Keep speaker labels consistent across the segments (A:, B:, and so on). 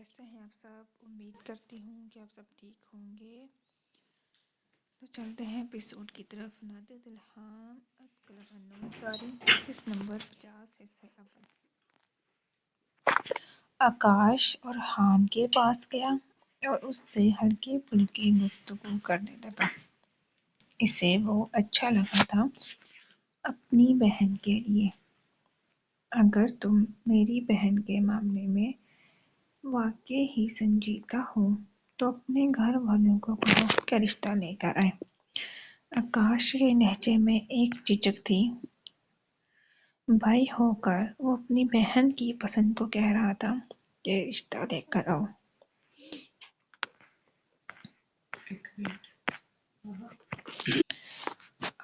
A: کیسے ہیں آپ سب؟ امید کرتی ہوں کہ آپ سب ٹھیک ہوں گے۔ تو چلتے ہیں ایپیسوڈ کی طرف۔ نادر الہام کلب انون ساری قسط نمبر 50 حصہ اول۔ آکاش اورحان کے پاس گیا اور اس سے ہلکی پھلکی گفتگو کرنے لگا۔ اسے وہ اچھا لگا تھا اپنی بہن کے لیے۔ اگر تم میری بہن کے معاملے میں واقعی ہی سنجیدہ ہو تو اپنے گھر والوں کو کہو کہ رشتہ لے کر آئیں۔ آکاش کے لہجے میں ایک جھجک تھی۔ بھائی ہو کر وہ اپنی بہن کی پسند کو کہہ رہا تھا کہ رشتہ لے کر آؤ۔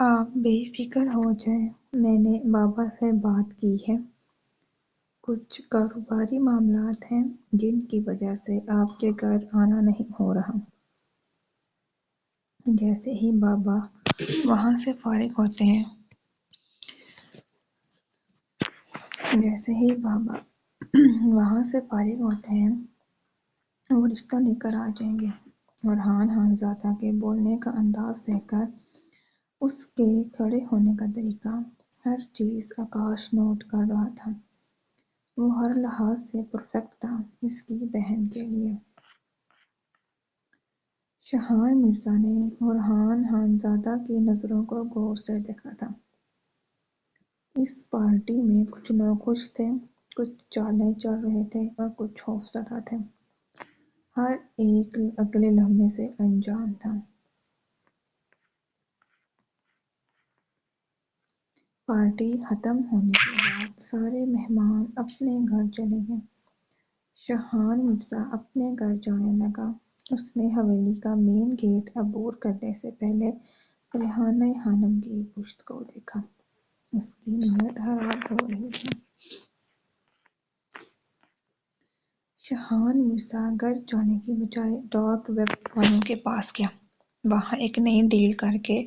A: آپ بے فکر ہو جائیں، میں نے بابا سے بات کی ہے۔ کچھ کاروباری معاملات ہیں جن کی وجہ سے آپ کے گھر آنا نہیں ہو رہا۔ جیسے ہی بابا وہاں سے فارغ ہوتے ہیں وہ رشتہ لے کر آ جائیں گے۔ اورحان خانزادہ کے بولنے کا انداز دیکھ کر، اس کے کھڑے ہونے کا طریقہ، ہر چیز آکاش نوٹ کر رہا تھا۔ وہ ہر لحاظ سے پرفیکٹ تھا اس کی بہن کے لیے۔ شاہان مرزا نے اورحان خانزادہ کی نظروں کو غور سے دیکھا تھا۔ اس پارٹی میں کچھ لوگ خوش تھے، کچھ چالیں چل رہے تھے اور کچھ خوفزدہ تھے۔ ہر ایک اگلے لمحے سے انجان تھا۔ پارٹی ختم ہونے کے بعد سارے مہمان اپنے گھر چلے گئے۔ شاہان مرزا اپنے گھر جانے لگا۔ اس نے حویلی کا مین گیٹ عبور کرنے سے پہلے ریحانہ خانم کی پشت کو دیکھا۔ اس کی نیت خراب ہو رہی تھی۔ شاہان مرزا گھر جانے کی بجائے ڈارک ویب والوں کے پاس گیا۔ وہاں ایک نئی ڈیل کر کے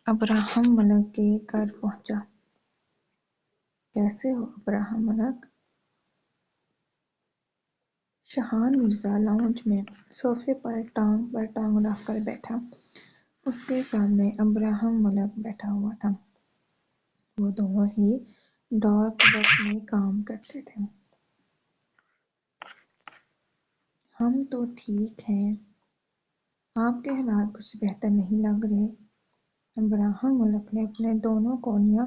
A: ابراہم ملک کے گھر پہنچا۔ کیسے ہو ابراہم ملک؟ شاہان مرزا لاؤنج میں صوفے پر ٹانگ رکھ کر بیٹھا۔ اس کے سامنے ابراہم ملک بیٹھا ہوا تھا۔ وہ دونوں ہی ڈارک ویب میں کام کرتے تھے۔ ہم تو ٹھیک ہیں، آپ کے حالات کچھ بہتر نہیں لگ رہے۔ ابراہم ملک نے اپنے دونوں کونیاں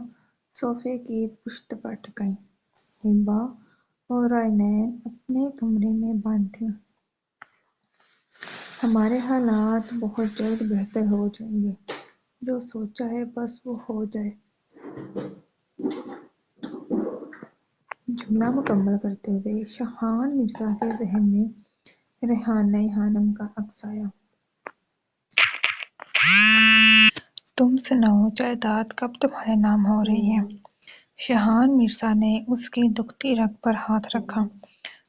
A: صوفے کی پشت پر ٹکائیں۔ ہبا اور رائنین اپنے کمرے میں بند تھیں۔ ہمارے حالات بہت جلد بہتر ہو جائیں گے۔ جو سوچا ہے بس وہ ہو جائے۔ جملہ مکمل کرتے ہوئے شاہان مرزا کے ذہن میں ریحانہ خانم کا عکس آیا۔ تم سناؤ، جائیداد کب تمہارے نام ہو رہی ہے؟ شاہان مرزا نے اس کی دکھتی رگ پر ہاتھ رکھا۔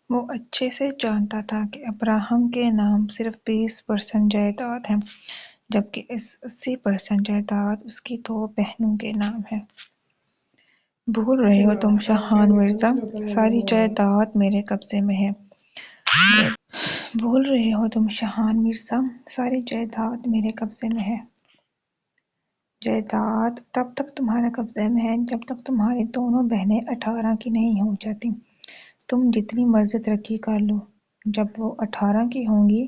A: وہ اچھے سے جانتا تھا کہ ابراہم کے نام صرف 20% جائیداد ہے، جبکہ 80% جائیداد اس کی 2 بہنوں کے نام ہے۔ بھول رہے ہو تم شاہان مرزا، ساری جائیداد میرے قبضے میں ہے۔ بھول رہے ہو تم شاہان مرزا، ساری جائیداد میرے قبضے میں ہے۔ جائیداد تب تک تمہارے قبضے میں ہے جب تک تمہاری دونوں بہنیں 18 کی نہیں ہو جاتی۔ تم جتنی مرضی ترقی کر لو، جب وہ 18 کی ہوں گی،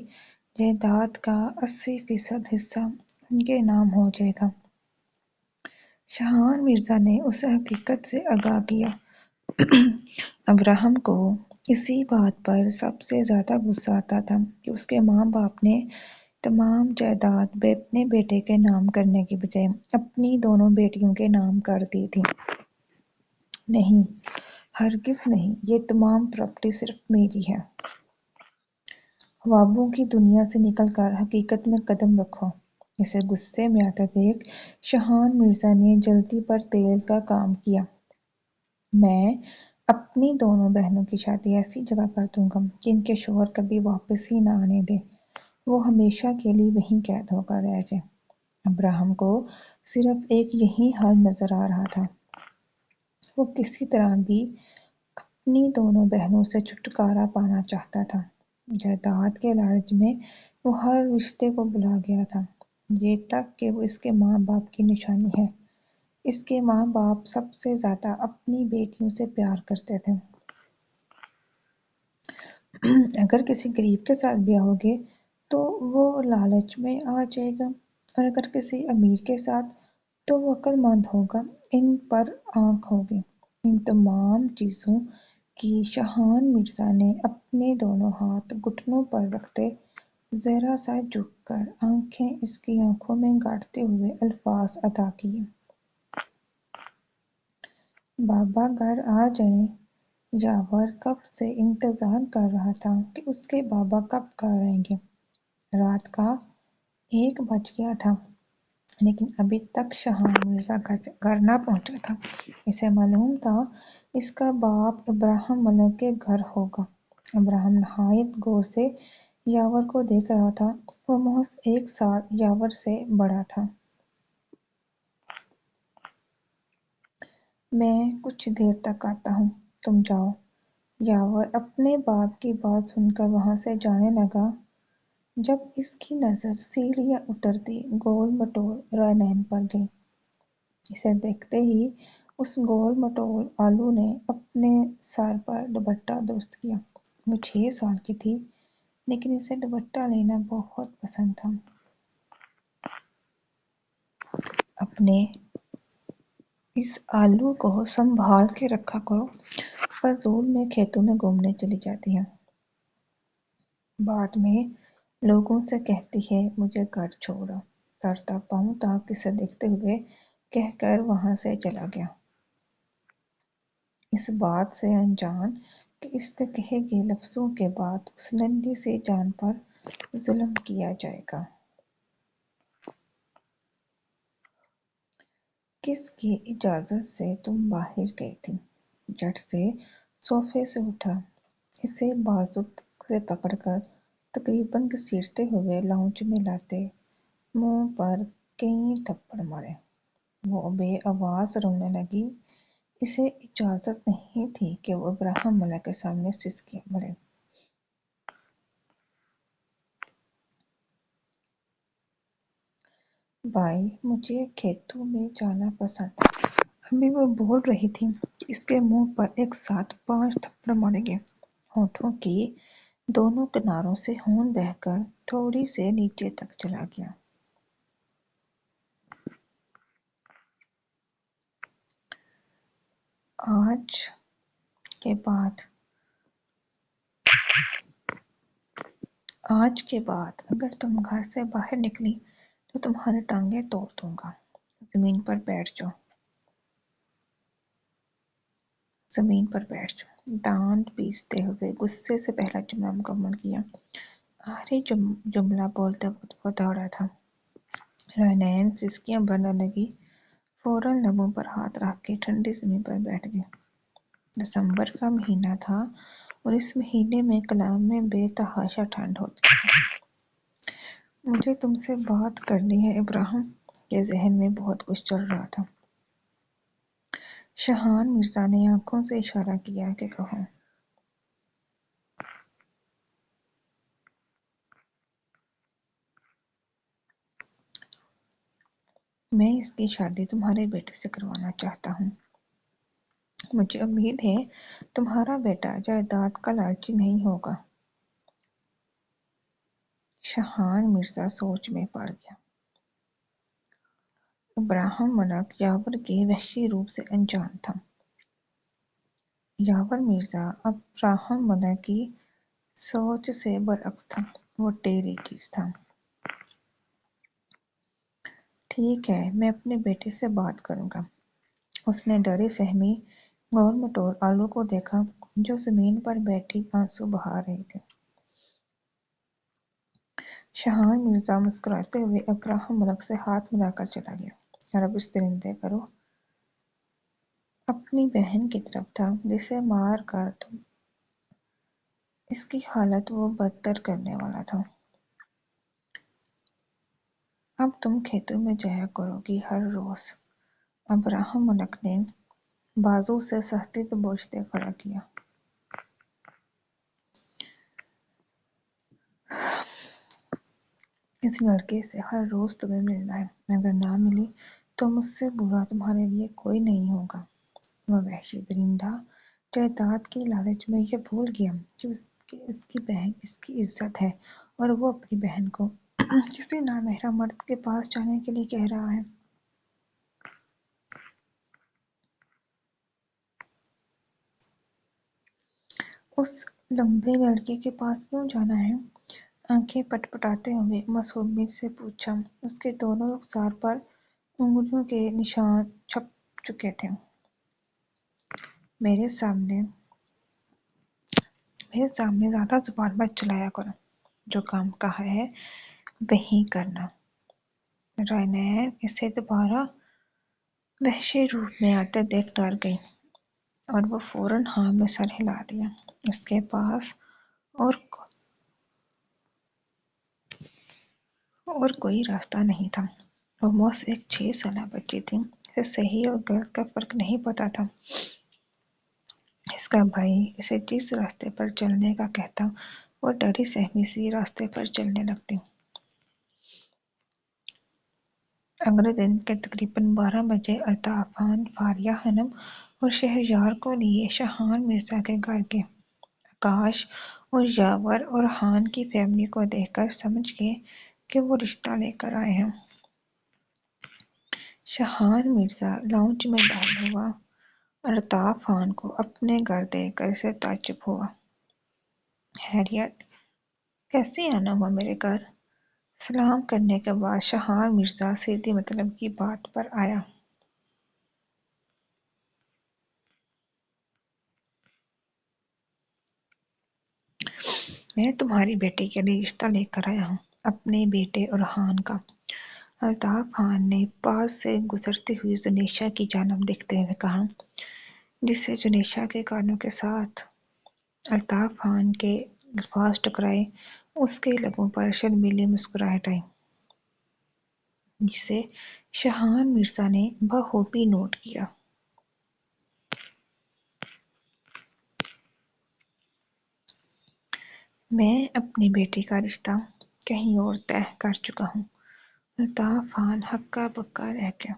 A: جائیداد کا 80% حصہ ان کے نام ہو جائے گا۔ شاہان مرزا نے اسے حقیقت سے آگاہ کیا۔ ابراہم کو اسی بات پر سب سے زیادہ غصہ آتا تھا کہ اس کے ماں باپ نے تمام جائیداد اپنے بیٹے کے نام کرنے کی بجائے اپنی دونوں بیٹیوں کے نام کر دی تھی۔ نہیں، ہرگز نہیں، یہ تمام پراپرٹی صرف میری ہے۔ خوابوں کی دنیا سے نکل کر حقیقت میں قدم رکھو۔ اسے غصے میں آتے دیکھ شاہان مرزا نے جلدی پر تیل کا کام کیا۔ میں اپنی دونوں بہنوں کی شادی ایسی جگہ کر دوں گا کہ ان کے شوہر کبھی واپس ہی نہ آنے دیں، وہ ہمیشہ کے لیے وہیں قید ہو کر رہ جائیں۔ ابراہم کو صرف ایک یہی حل نظر آ رہا تھا۔ وہ کسی طرح بھی اپنی دونوں بہنوں سے چھٹکارا پانا چاہتا تھا۔ جائیداد کے لالچ میں وہ ہر رشتے کو بھلا گیا تھا، یہ تک کہ وہ اس کے ماں باپ کی نشانی ہے۔ اس کے ماں باپ سب سے زیادہ اپنی بیٹیوں سے پیار کرتے تھے۔ اگر کسی غریب کے ساتھ بیاہ ہوگے تو وہ لالچ میں آ جائے گا، اور اگر کسی امیر کے ساتھ تو وہ عقل مند ہوگا۔ ان پر آنکھ ہوگی۔ ان تمام چیزوں کی شاہان مرزا نے اپنے دونوں ہاتھ گھٹنوں پر رکھتے ذرا سا جھک کر آنکھیں اس کی آنکھوں میں گاڑتے ہوئے الفاظ ادا کیے: بابا گھر آ جائیں۔ یاور کب سے انتظار کر رہا تھا کہ اس کے بابا کب گھر آئیں گے۔ رات کا 1 بج گیا تھا، لیکن ابھی تک شاہان مرزا گھر نہ پہنچا تھا۔ اسے معلوم تھا اس کا باپ ابراہیم ملک کے گھر ہوگا۔ ابراہیم نہایت غور سے یاور کو دیکھ رہا تھا۔ وہ محض 1 سال یاور سے بڑا تھا۔ میں کچھ دیر تک آتا ہوں، تم جاؤ۔ یاور اپنے باپ کی بات سن کر وہاں سے جانے لگا۔ جب اس کی نظر سیڑھیاں اترتی گول مٹول رنین پر گئی، اسے دیکھتے ہی اس گول مٹول آلو نے اپنے سر پر دوپٹہ درست کیا۔ وہ 6 سال کی تھی، لیکن اسے دوپٹہ لینا بہت پسند تھا۔ اپنے اس آلو کو سنبھال کے رکھا کرو، فضول میں کھیتوں میں گھومنے چلی جاتی ہے، بعد میں لوگوں سے کہتی ہے مجھے گھر چھوڑو۔ سر تک پاؤں تک اسے دیکھتے ہوئے کہہ کر وہاں سے چلا گیا، اس بات سے انجان کہ اس کے کہے گئے لفظوں کے بعد اس ننھی سی جان پر ظلم کیا جائے گا۔ کس کی اجازت سے تم باہر گئی تھی؟ جھٹ سے صوفے سے اٹھا، اسے بازو سے پکڑ کر تقریباً گھسیٹتے ہوئے لاؤنج میں لاتے منہ پر کئی تھپڑ مارے۔ وہ بے آواز رونے لگی۔ اسے اجازت نہیں تھی کہ وہ ابراہیم ملک کے سامنے سسکیاں بھرے۔ بھائی مجھے کھیتوں میں جانا پسند ہے۔ ابھی وہ بول رہی تھی کہ اس کے منہ پر ایک ساتھ 5 تھپڑ مارے گئے۔ ہونٹوں کی دونوں کناروں سے خون بہہ کر تھوڑی سے نیچے تک چلا گیا۔ آج کے بعد اگر تم گھر سے باہر نکلی تو تمہاری ٹانگیں توڑ دوں گا۔ زمین پر بیٹھ جاؤ۔ دانت پیستے ہوئے غصے سے پہلا جملہ مکمل کیا۔ آخری جملہ بولتے وقت وہ دوڑا تھا۔ رنین سسکیاں بھرنے لگی، فوراً لبوں پر ہاتھ رکھ کے ٹھنڈی زمین پر بیٹھ گئی۔ دسمبر کا مہینہ تھا اور اس مہینے میں کلام میں بے تحاشا ٹھنڈ ہوتی ہے۔ مجھے تم سے بات کرنی ہے ابراہیم کے ذہن میں بہت کچھ چل رہا تھا۔ شاہان مرزا نے آنکھوں سے اشارہ کیا کہ کہو۔ میں اس کی شادی تمہارے بیٹے سے کروانا چاہتا ہوں۔ مجھے امید ہے تمہارا بیٹا جائیداد کا لالچی نہیں ہوگا۔ شاہان مرزا سوچ میں پڑ گیا۔ ابراہیم ملک یاور کے وحشی روپ سے انجان تھا۔ یاور مرزا ابراہیم ملک کی سوچ سے برعکس تھا، وہ ٹیڑھی چیز تھا۔ ٹھیک ہے، میں اپنے بیٹے سے بات کروں گا۔ اس نے ڈری سہمی گول مٹول آلو کو دیکھا جو زمین پر بیٹھی آنسو بہا رہی تھی۔ شاہان مرزا مسکراتے ہوئے ابراہیم ملک سے ہاتھ ملا کر چلا گیا، اور اب اس درندے کا رخ اپنی بہن کی طرف تھا جسے مار کر اس کی حالت وہ بدتر کرنے والا تھا۔ اب تم کھیتوں میں جایا کرو گی ہر روز۔ ابراہیم ملک نے بازو سے سختی پہ بوجھ دے کھڑا کیا۔ اس لڑکے سے ہر روز تمہیں ملنا ہے، اگر نہ ملی تو مجھ سے برا تمہارے لیے کوئی نہیں ہوگا۔ وہ وحشی درندہ جائیداد کے لالچ میں یہ بھول گیا کہ اس کی بہن اس کی عزت ہے اور وہ اپنی بہن کو کسی نامحرم مرد کے پاس جانے کے لیے کہہ رہا ہے۔ اس لمبے لڑکے کے پاس کیوں جانا ہے؟ آنکھیں پٹ پٹاتے ہوئے معصومیت سے پوچھا۔ اس کے دونوں رخسار پر انگلیوں کے نشان چھپ چکے تھے۔ میرے سامنے زیادہ زبان مت چلایا کرو، جو کام کہا ہے وہی کرنا۔ رائنین اسے دوبارہ وحشی روپ میں آتے دیکھ ڈر گئی اور وہ فوراً ہاں میں سر ہلا دیا۔ اس کے پاس اور کوئی راستہ نہیں تھا۔ وہ موس ایک 6 سالہ بچی تھی، اسے صحیح اور غلط کا فرق نہیں پتا تھا۔ اس کا بھائی اسے جس راستے پر چلنے کا کہتا وہ ڈری سہمی سی راستے پر چلنے لگتی۔ اگلے دن کے تقریباً 12 بجے الطاف خان فاریہ خانم اور شہریار کو لیے شاہان مرزا کے گھر گئے۔ آکاش اور یاور اور خان کی فیملی کو دیکھ کر سمجھ گئے کہ وہ رشتہ لے کر آئے ہیں۔ شاہان مرزا لاؤنج میں داخل ہوا۔ الطاف خان کو اپنے گھر دیکھ کر اسے تعجب ہوا۔ خیریت؟ کیسے آنا ہوا میرے گھر؟ سلام کرنے کے بعد شاہان مرزا سیدھی مطلب کی بات پر آیا۔ میں تمہاری بیٹی کے لیے رشتہ لے کر آیا ہوں، اپنے بیٹے ارحان کا۔ الطاف خان نے پاس سے گزرتی ہوئی جنیشا کی جانب دیکھتے ہوئے کہا، جسے جنیشا کے کانوں کے ساتھ الطاف خان کے الفاظ ٹکرائے۔ اس کے لبوں پر شرمیلی مسکراہٹ آئی، جسے شاہان مرزا نے بخوبی نوٹ کیا۔ میں اپنی بیٹی کا رشتہ کہیں اور طے کر چکا ہوں۔ الطاف خان ہکا بکا رہ گیا۔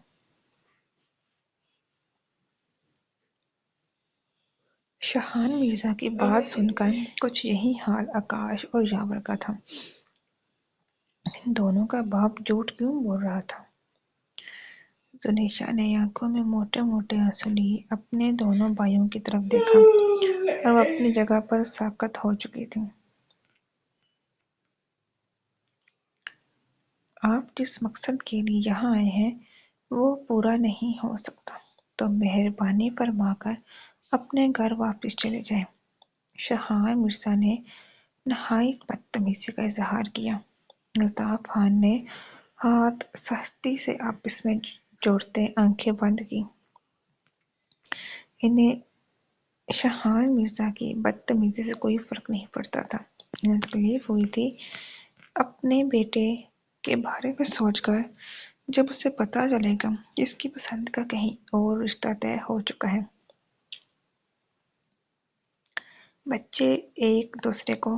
A: شاہان مرزا کی بات سن کر کچھ یہی حال آکاش اور یاور کا تھا۔ ان دونوں کا باپ جھوٹ کیوں بول رہا تھا؟ جنیشا نے آنکھوں میں موٹے موٹے آنسو لیے اپنے دونوں بھائیوں کی طرف دیکھا اور وہ اپنی جگہ پر ساکت ہو چکی تھی۔ آپ جس مقصد کے لیے یہاں آئے ہیں وہ پورا نہیں ہو سکتا تو مہربانی فرما کر اپنے گھر واپس چلے جائیں۔ شاہان مرزا نے نہایت بدتمیزی کا اظہار کیا۔ الطاف خان نے ہاتھ سختی سے آپس میں جوڑتے آنکھیں بند کی۔ انہیں شاہان مرزا کی بدتمیزی سے کوئی فرق نہیں پڑتا تھا۔ انہیں تکلیف ہوئی تھی اپنے بیٹے کے بارے میں سوچ کر، جب اسے پتہ چلے گا کہ اس کی پسند کا کہیں اور رشتہ طے ہو چکا ہے۔ بچے ایک دوسرے کو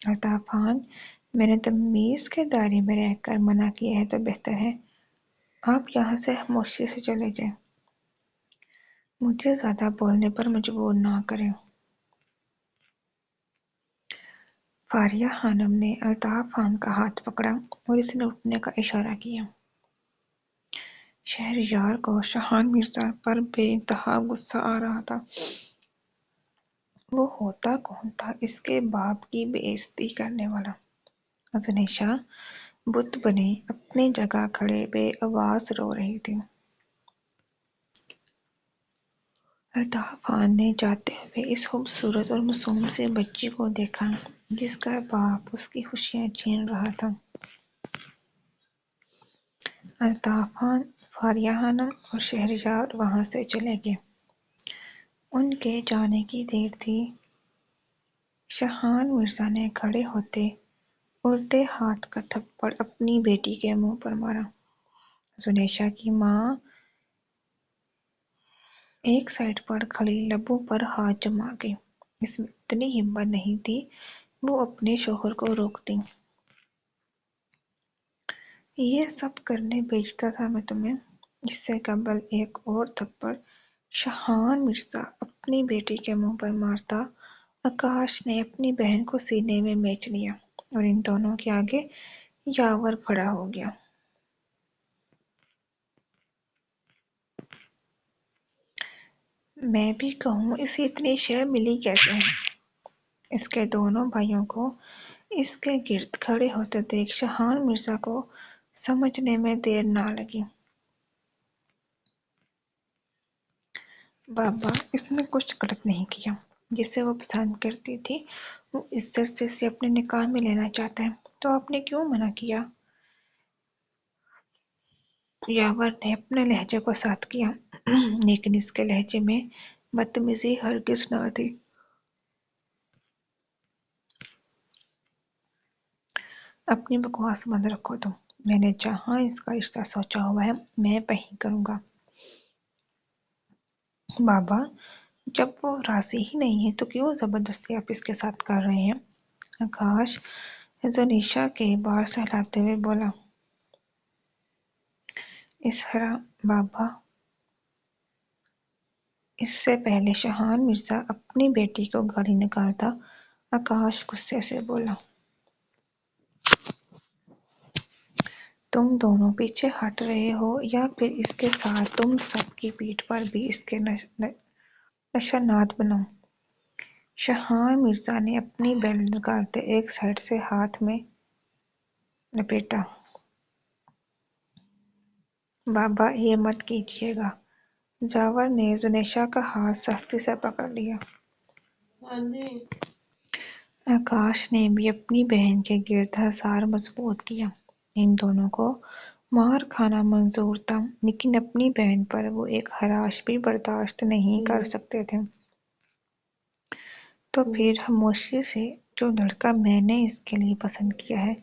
A: الطاف خان، میں نے تمیز کے دائرے میں رہ کر منع کیا ہے تو بہتر ہے آپ یہاں سے خاموشی سے چلے جائیں۔ مجھے زیادہ بولنے پر مجبور نہ کریں۔ فاریہ خانم نے الطاف خان کا ہاتھ پکڑا اور اس نے اٹھنے کا اشارہ کیا۔ شہریار کو شاہان مرزا پر بے انتہا غصہ آ رہا تھا۔ وہ ہوتا کون تھا اس کے باپ کی بے عزتی کرنے والا؟ جنیشا بت بنے اپنی جگہ کھڑے بے آواز رو رہی تھی۔ الطاف خان نے جاتے ہوئے اس خوبصورت اور معصوم سی بچی کو دیکھا جس کا باپ اس کی خوشیاں چھین رہا تھا۔ الطاف خان، فاریہ خانم اور شہریار وہاں سے چلے گئے۔ ان کے جانے کی دیر تھی۔ شاہان مرزا نے کھڑے ہوتے الٹے ہاتھ کا تھپڑ اپنی بیٹی کے منہ پر مارا۔ جنیشا کی ماں ایک سائیڈ پر کھڑی لبوں پر ہاتھ جما گئی۔ اس میں اتنی ہمت نہیں تھی وہ اپنے شوہر کو روکتی۔ یہ سب کرنے بھیجتا تھا میں تمہیں۔ اس سے قبل ایک اور تھپڑ شاہان مرزا اپنی بیٹی کے منہ پر مارتا، آکاش نے اپنی بہن کو سینے میں میچ لیا اور ان دونوں کے آگے یاور کھڑا ہو گیا۔ میں بھی کہوں اسے اتنی شے ملی کیسے ہے؟ اس کے دونوں بھائیوں کو اس کے گرد کھڑے ہوتے دیکھ شاہان مرزا کو سمجھنے میں دیر نہ لگی۔ بابا، اس نے کچھ غلط نہیں کیا۔ جسے وہ پسند کرتی تھی وہ عزت سے اسے اپنے نکاح میں لینا چاہتا ہے، تو آپ نے کیوں منع کیا؟ یاور نے اپنے لہجے کو ساتھ کیا، لیکن اس کے لہجے میں بدتمیزی ہرگز نہ تھی۔ اپنی بکواس بند رکھو تم۔ میں نے جہاں اس کا رشتہ سوچا ہوا ہے میں وہیں کروں گا۔ بابا، جب وہ راضی ہی نہیں ہے تو کیوں زبردستی آپ اس کے ساتھ کر رہے ہیں؟ آکاش زنیشا کے بال سہلاتے ہوئے بولا۔ بابا، اس سے پہلے شاہان مرزا اپنی بیٹی کو گالی نکالتا، آکاش غصے سے بولا۔ تم دونوں پیچھے ہٹ رہے ہو یا پھر اس کے ساتھ تم سب کی پیٹھ پر بھی اس کے نشانات بناؤں؟ شاہان مرزا نے اپنی بیلٹ نکالتے ایک سائیڈ سے ہاتھ میں لپیٹا۔ بابا، یہ مت کیجیے گا۔ یاور نے زنیشا کا ہاتھ سختی سے پکڑ لیا۔ آکاش نے بھی اپنی بہن کے گرد حصار مضبوط کیا۔ ان دونوں کو مار کھانا منظور تھا، لیکن اپنی بہن پر وہ ایک خراش بھی برداشت نہیں کر سکتے تھے۔ تو پھر خاموشی سے جو لڑکا میں نے اس کے لیے پسند کیا ہے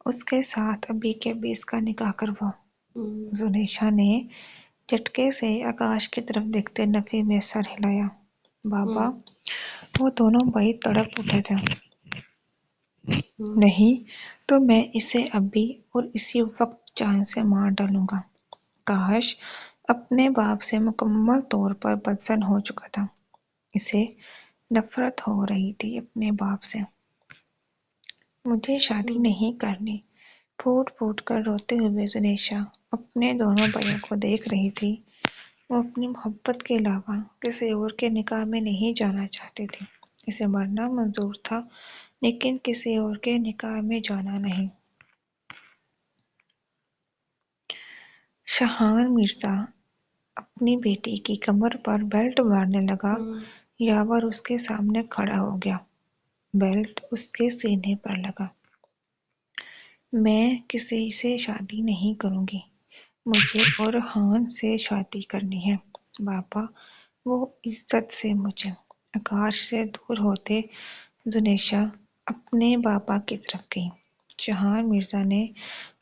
A: اس کے ساتھ ابھی کے ابھی اس کا نکاح کرواؤ۔ زنیشا نے جھٹکے سے آکاش کی طرف دیکھتے نفی میں سر ہلایا۔ بابا، وہ دونوں بھائی تڑپ اٹھے تھے۔ نہیں تو میں اسے ابھی اور اسی وقت جان سے مار ڈالوں گا۔ آکاش اپنے باپ سے مکمل طور پر بدظن ہو چکا تھا۔ اسے نفرت ہو رہی تھی اپنے باپ سے۔ مجھے شادی نہیں کرنی، پھوٹ پھوٹ کر روتے ہوئے زنیشا اپنے دونوں بھائیوں کو دیکھ رہی تھی۔ وہ اپنی محبت کے علاوہ کسی اور کے نکاح میں نہیں جانا چاہتی تھی۔ اسے مرنا منظور تھا لیکن کسی اور کے نکاح میں جانا نہیں۔ شاہان مرزا اپنی بیٹی کی کمر پر بیلٹ مارنے لگا۔ یاور اس کے سامنے کھڑا ہو گیا، بیلٹ اس کے سینے پر لگا۔ میں کسی سے شادی نہیں کروں گی، مجھے اورحان سے شادی کرنی ہے۔ بابا، وہ عزت سے مجھے۔ آکاش سے دور ہوتے زنیشا اپنے بابا کی طرف گئی۔ شاہان مرزا نے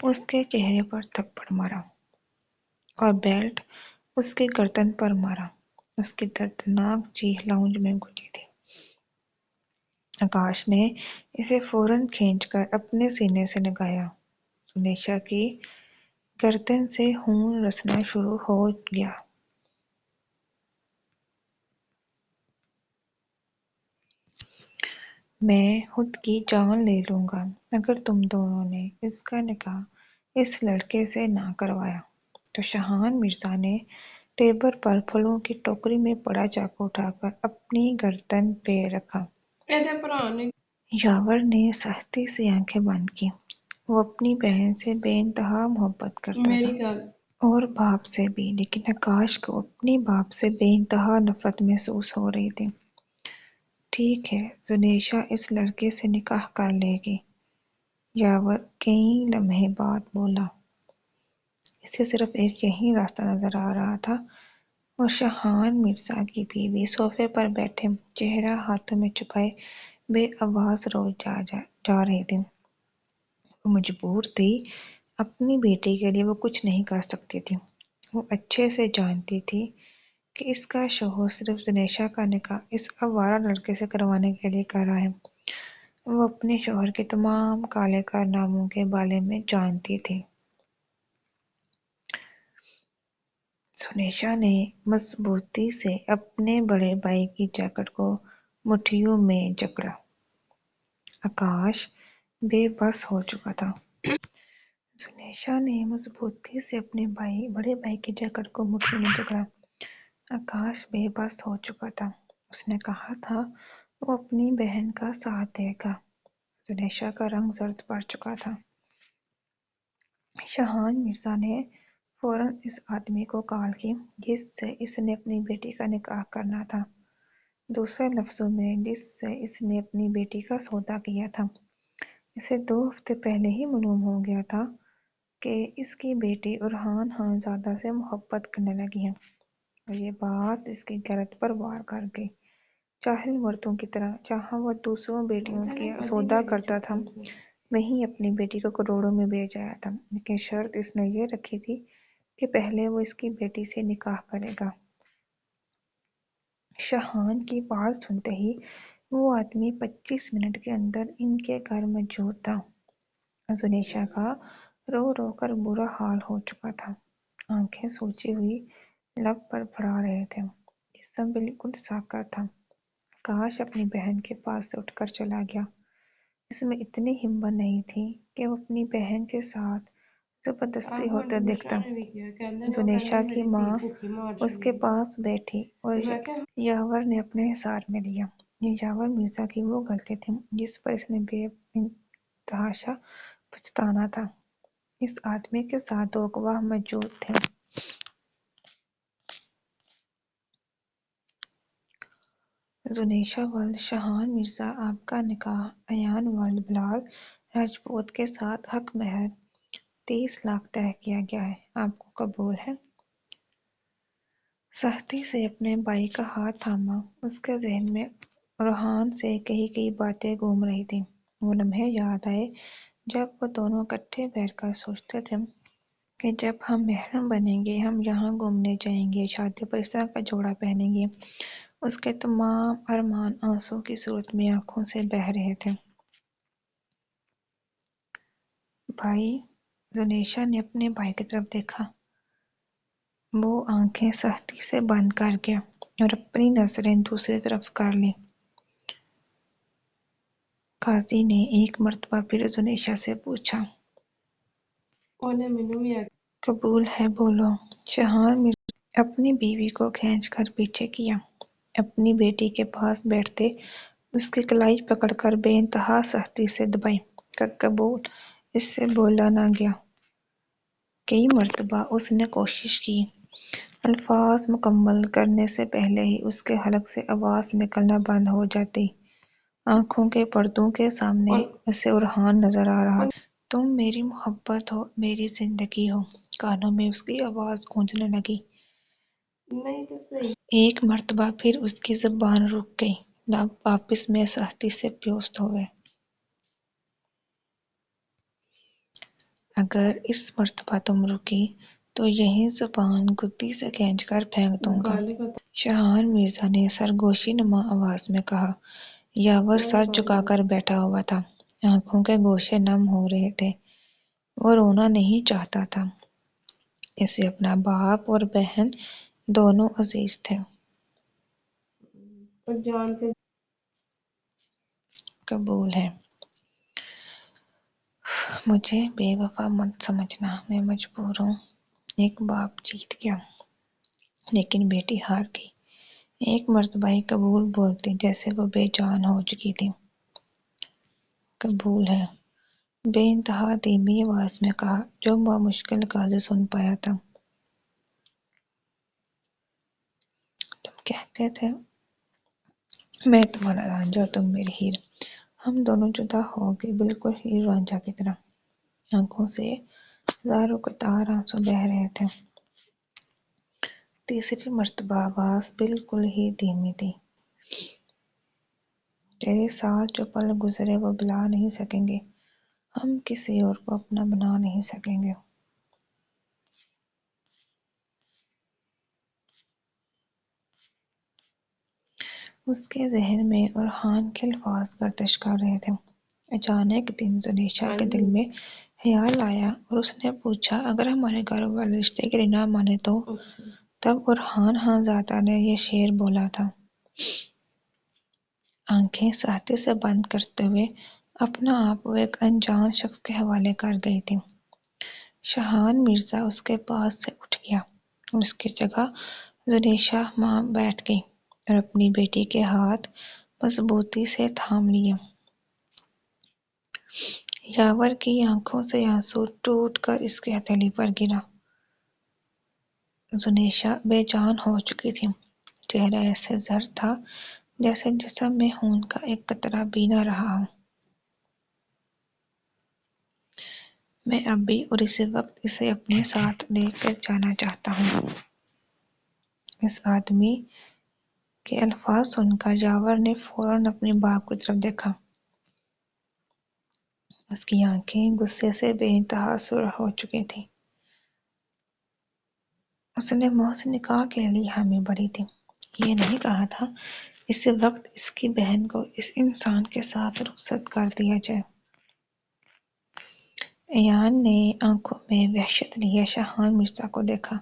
A: اس کے چہرے پر تھپڑ مارا اور بیلٹ اس کی گردن پر مارا۔ اس کی دردناک چیخ لاؤنج میں گونجی تھی۔ آکاش نے اسے فوراً کھینچ کر اپنے سینے سے لگایا۔ زنیشا کی گردن سے خون رسنا شروع ہو گیا۔ میں خود کی جان لے لوں گا اگر تم دونوں نے اس کا نکاح اس لڑکے سے نہ کروایا تو۔ شاہان مرزا نے ٹیبل پر پھلوں کی ٹوکری میں پڑا چاقو اٹھا کر اپنی گردن پہ رکھا۔ یاور نے سختی سے آنکھیں بند کی۔ وہ اپنی بہن سے بے انتہا محبت کرتا تھا اور باپ سے بھی، لیکن آکاش کو اپنے باپ سے بے انتہا نفرت محسوس ہو رہی تھی۔ ٹھیک ہے، زنیشا اس لڑکے سے نکاح کر لے گی، یاور کئی لمحے بعد بولا۔ اسے صرف ایک یہی راستہ نظر آ رہا تھا اور شاہان مرزا کی بیوی صوفے پر بیٹھے چہرہ ہاتھوں میں چھپائے بے آواز روئے جا رہی تھی۔ وہ مجبور تھی، اپنی بیٹی کے لیے وہ کچھ نہیں کر سکتی تھی۔ وہ اچھے سے جانتی تھی کہ اس کا شوہر صرف زنیشا کا نکاح اس آوارہ لڑکے سے کروانے کے لیے کر رہا ہے۔ وہ اپنے شوہر کے تمام کالے کارناموں کے بارے میں جانتی تھی۔ سنیشا نے مضبوطی سے اپنے بڑے بھائی کی جیکٹ کو مٹھیوں میں جکڑا۔ آکاش بے بس ہو چکا تھا۔ سنیشا نے مضبوطی سے اپنے بڑے بھائی کی جیکٹ کو مٹھیوں میں جکڑا۔ آکاش بے بس ہو چکا تھا۔ اس نے کہا تھا وہ اپنی بہن کا ساتھ دے گا۔ سنیشا کا رنگ زرد پڑ چکا تھا۔ شاہان مرزا نے فوراً اس آدمی کو کال کی جس سے اس نے اپنی بیٹی کا نکاح کرنا تھا۔ دوسرے لفظوں میں جس سے اس نے اپنی بیٹی کا سودا کیا تھا۔ اسے 2 ہفتے پہلے ہی معلوم ہو گیا تھا کہ اس کی بیٹی ارحان خانزادہ سے محبت کرنے لگی ہے اور یہ بات اس کی غیرت پر وار کر گئی۔ جاہل مردوں کی طرح جہاں وہ دوسروں بیٹیوں کا سودا کرتا تھا وہیں اپنی بیٹی کو کروڑوں میں بیچ آیا تھا، لیکن شرط اس نے یہ رکھی تھی کہ پہلے وہ اس کی بیٹی سے نکاح کرے گا۔ شاہان کی بات سنتے ہی وہ آدمی 25 منٹ کے اندر ان کے گھر موجود تھا۔ سنیشا کا رو رو کر برا حال ہو چکا تھا۔ آنکھیں سوجی ہوئی لب پر پڑا رہے تھے، جسم بالکل ساکت تھا۔ آکاش اپنی بہن کے پاس سے اٹھ کر چلا گیا۔ اس میں اتنی ہمت نہیں تھی کہ وہ اپنی بہن کے ساتھ زبردستی ہوتے دکھتا۔ سنیشا کی ماں اس کے پاس بیٹھی اور یاور نے اپنے حصار میں لیا۔ یہ یاور مرزا کی وہ غلطی تھی جس پر اس نے بے تحاشا پچھتانا تھا۔ اس آدمی کے ساتھ 2 گواہ موجود تھے۔ سنیشا والد شاہان مرزا، آپ کا نکاح ایان والد بلال راجپوت کے ساتھ حق مہر 30 لاکھ طے کیا گیا ہے، آپ کو قبول ہے؟ سختی سے اپنے بھائی کا ہاتھ تھاما۔ اس کے ذہن میں ارحان سے کئی باتیں گھوم رہی تھیں۔ وہ لمحے یاد آئے جب وہ دونوں اکٹھے بیٹھ کر سوچتے تھے کہ جب ہم محرم بنیں گے، ہم یہاں گھومنے جائیں گے، شادی پر اس طرح کا جوڑا پہنیں گے۔ اس کے تمام ارمان آنسوں کی صورت میں آنکھوں سے بہہ رہے تھے۔ بھائی، سنیشا نے اپنے بھائی کی طرف دیکھا۔ وہ آنکھیں سختی سے بند کر گیا اور اپنی نظریں دوسری طرف کر لیں۔ قاضی نے ایک مرتبہ پھر سنیشا سے پوچھا، قبول ہے بولو؟ شاہان مرزا اپنی بیوی کو کھینچ کر پیچھے کیا، اپنی بیٹی کے پاس بیٹھتے اس کی کلائی پکڑ کر بے انتہا سختی سے دبائی۔ قبول، اس سے بولا نہ گیا۔ کئی مرتبہ اس نے کوشش کی، الفاظ مکمل کرنے سے پہلے ہی اس کے حلق سے آواز نکلنا بند ہو جاتی۔ آنکھوں کے پردوں کے سامنے اسے ارحان نظر آ رہا تھا۔ تم میری محبت ہو، میری زندگی ہو، کانوں میں اس کی آواز گونجنے لگی۔ ایک مرتبہ پھر اس کی زبان رک گئی، لب آپس میں سختی سے پیوست ہوئے۔ اگر اس مرتبہ تم رکی تو یہی زبان گدی سے کھینچ کر پھینک دوں گا، شاہان مرزا نے سرگوشی نما آواز میں کہا۔ یاور سر جھکا کر بیٹھا ہوا تھا، آنکھوں کے گوشے نم ہو رہے تھے۔ وہ رونا نہیں چاہتا تھا، اسے اپنا باپ اور بہن دونوں عزیز تھے۔ قبول ہے۔ مجھے بے وفا مت سمجھنا، میں مجبور ہوں۔ ایک باپ جیت گیا لیکن بیٹی ہار گئی۔ ایک مرتبہ ہی قبول بولتی جیسے وہ بے جان ہو چکی تھی۔ قبول ہے، بے انتہا دھیمی آواز میں کہا جو بامشکل قاضی سن پایا تھا۔ تم کہتے تھے میں تمہارا رانجھا، تم میری ہیر، ہم دونوں جدا ہو گئے بالکل ہیر رانجھا کی طرح۔ آنکھوں سے ہزاروں قطار آنسو بہہ رہے تھے۔ تیسری مرتبہ آواز بالکل ہی دھیمی تھی۔ تیرے ساتھ جو پل گزرے وہ بھلا نہیں سکیں گے، ہم کسی اور کو اپنا بنا نہیں سکیں گے۔ اس کے ذہن میں ارحان کے الفاظ گردش کر رہے تھے۔ اچانک دن سنیشا کے دل میں خیال آیا اور اس نے پوچھا، اگر ہمارے گھر والے رشتے کے لیے نہ مانے تو تب ارحان خانزادہ نے یہ شعر بولا تھا۔ آنکھیں سختی سے بند کرتے ہوئے اپنا آپ وہ ایک انجان شخص کے حوالے کر گئی تھی۔ شاہان مرزا اس کے پاس سے اٹھ گیا اور اس کی جگہ زلیخا ماں بیٹھ گئی اور اپنی بیٹی کے ہاتھ مضبوطی سے تھام لیے۔ یاور کی آنکھوں سے آنسو ٹوٹ کر اس کی ہتھیلی پر گرا۔ زلیخا بے جان ہو چکی تھی، چہرہ ایسے زرد تھا جیسے جسم میں خون کا ایک قطرہ بھی نہ رہا ہو۔ میں ابھی اور اسی وقت اسے اپنے ساتھ لے کر جانا چاہتا ہوں۔ اس آدمی کے الفاظ سن کر یاور نے فوراً اپنے باپ کی طرف دیکھا۔ اس کی آنکھیں غصے سے بے انتہا سرخ ہو چکی تھیں۔ اس نے محسن نکاح کے لیے حامی بھری تھی، یہ نہیں کہا تھا اسی وقت اس کی بہن کو اس انسان کے ساتھ رخصت کر دیا جائے۔ ایان نے آنکھوں میں وحشت لیے شاہان مرزا کو دیکھا۔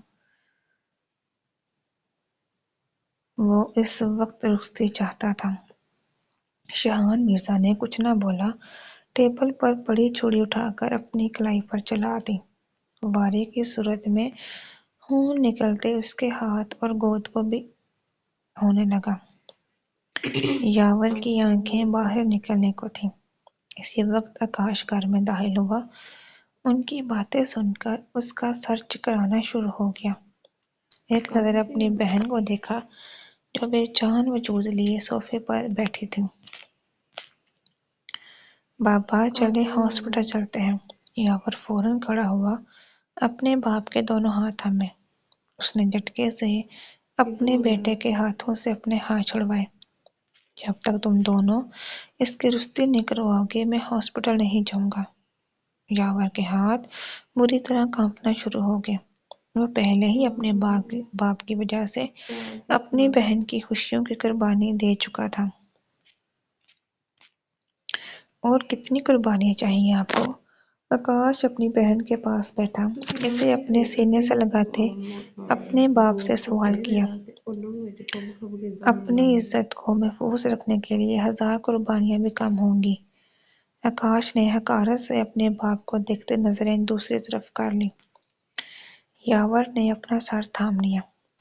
A: وہ اس وقت رخصتی چاہتا تھا۔ شاہان مرزا نے کچھ نہ بولا، ٹیبل پر پڑی چھڑی اٹھا کر اپنی کلائی پر چلا دی۔ فوارے کی صورت میں خون نکلتے اس کے ہاتھ اور گود کو بھی ہونے لگا۔ یاور کی آنکھیں باہر نکلنے کو تھیں۔ اسی وقت آکاش گھر میں داخل ہوا۔ ان کی باتیں سن کر اس کا سر چکرانا شروع ہو گیا۔ ایک نظر اپنی بہن کو دیکھا جو بے جان وجود لیے صوفے پر بیٹھی تھی۔ بابا چلے ہاسپٹل چلتے ہیں۔ یاور فوراً کھڑا ہوا، اپنے باپ کے دونوں ہاتھ تھامے۔ اس نے جھٹکے سے اپنے بیٹے کے ہاتھوں سے اپنے ہاتھ چھڑوائے۔ جب تک تم دونوں اس کی رخصتی نہیں کرواؤ گے میں ہاسپٹل نہیں جاؤں گا۔ یاور کے ہاتھ بری طرح کانپنا شروع ہو گئے۔ وہ پہلے ہی اپنے باپ کی وجہ سے اپنی بہن کی خوشیوں کی قربانی دے چکا تھا۔ اور کتنی قربانیاں چاہیے آپ کو؟ آکاش اپنی بہن کے پاس بیٹھا، اسے اپنے سینے سے لگاتے اپنے باپ سے سوال کیا۔ اپنی عزت کو محفوظ رکھنے کے لیے 1000 قربانیاں بھی کم ہوں گی۔ آکاش نے حقارت سے اپنے باپ کو دیکھتے نظریں دوسری طرف کر لیں۔ یاور نے اپنا سر تھام لیا۔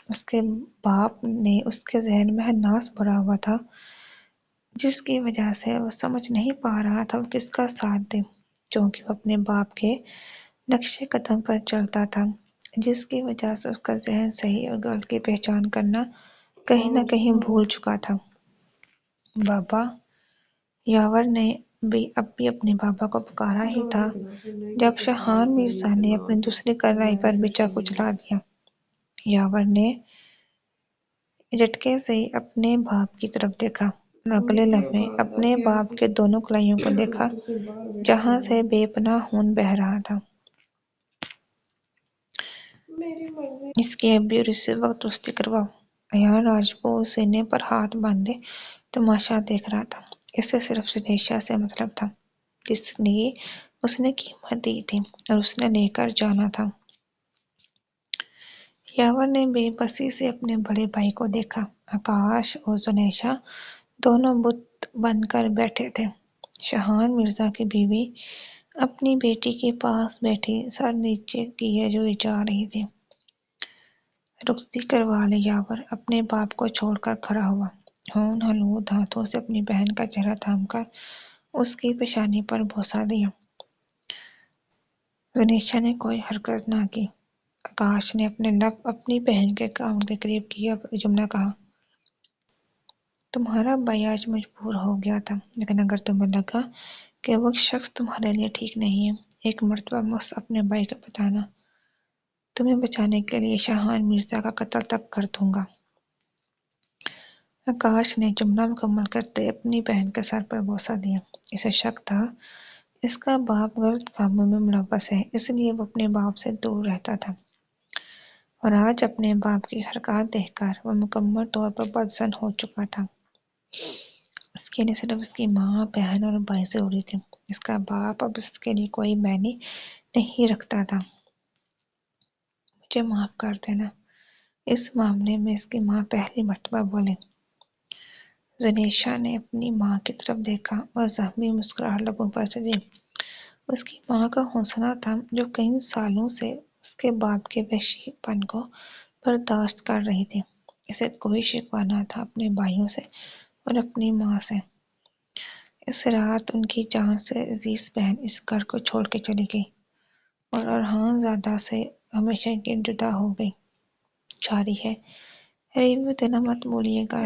A: اس کے باپ نے اس کے ذہن میں ہناس بھرا ہوا تھا، جس کی وجہ سے وہ سمجھ نہیں پا رہا تھا وہ کس کا ساتھ دے، چونکہ وہ اپنے باپ کے نقش قدم پر چلتا تھا، جس کی وجہ سے اس کا ذہن صحیح اور غلط کی پہچان کرنا کہیں نہ کہیں بھول چکا تھا۔ بابا! یاور نے اب بھی اپنے بابا کو پکارا ہی تھا جب شاہان مرزا نے اپنی دوسری کلائی پر بھی چاقو چلا دیا۔ یاور نے جھٹکے سے اپنے باپ کی طرف دیکھا اور اگلے لمحے اپنے باپ کے دونوں کلائیوں کو دیکھا جہاں سے بے پناہ خون بہہ رہا تھا۔ اس کی ابھی اور اسی وقت رخصتی کرواؤ۔ ایان راجپوت سینے پر ہاتھ باندھے تماشا دیکھ رہا تھا۔ اسے صرف زلیخا سے مطلب تھا، جس لیے اس نے قیمت دی تھی اور اس نے لے کر جانا تھا۔ یاور نے بے بسی سے اپنے بڑے بھائی کو دیکھا۔ آکاش اور زلیخا دونوں بت بن کر بیٹھے تھے۔ شاہان مرزا کی بیوی اپنی بیٹی کے پاس بیٹھی سر نیچے کیے روئی جا رہی تھی۔ رخصتی کروا لے۔ یاور اپنے باپ کو چھوڑ کر کھڑا ہوا، خون آلود ہاتھوں سے اپنی بہن کا چہرہ تھام کر اس کی پیشانی پر بوسہ دیا۔ زلیخا نے کوئی حرکت نہ کی۔ آکاش نے اپنے لب اپنی بہن کے کان کے قریب کیے اور ایک جملہ کہا، تمہارا بھائی آج مجبور ہو گیا تھا، لیکن اگر تمہیں لگا کہ وہ شخص تمہارے لیے ٹھیک نہیں ہے، ایک مرتبہ بس اپنے بھائی کو بتانا، تمہیں بچانے کے لیے شاہان مرزا کا قتل تک کر دوں گا۔ آکاش نے جملہ مکمل کرتے اپنی بہن کے سر پر بوسہ دیا۔ اسے شک تھا اس کا باپ غلط کاموں میں ملوث ہے، اس لیے وہ اپنے باپ سے دور رہتا تھا، اور آج اپنے باپ کی حرکات دیکھ کر وہ مکمل طور پر بدظن ہو چکا تھا۔ اس کے لیے صرف اس کی ماں، بہن اور بھائی ضروری تھے۔ اس کا باپ اب اس کے لیے کوئی معنی نہیں رکھتا تھا۔ مجھے معاف کر دینا، اس معاملے میں اس کی ماں پہلی مرتبہ بولی۔ زنیشا نے اپنی ماں کی طرف دیکھا اور زخمی مسکراہٹ لبوں پر سجی۔ اس کی ماں کا حوصلہ تھا جو کئی سالوں سے اس کے باپ کے وحشی پن کو برداشت کر رہی تھی۔ اسے کوئی شکوہ نہ تھا اپنے بھائیوں سے اور اپنی ماں سے۔ اس رات ان کی جان سے عزیز بہن اس گھر کو چھوڑ کے چلی گئی اور ارحان زادہ سے ہمیشہ کے جدا ہو گئی۔ جاری ہے۔ ریویو دینا مت بھولیے گا۔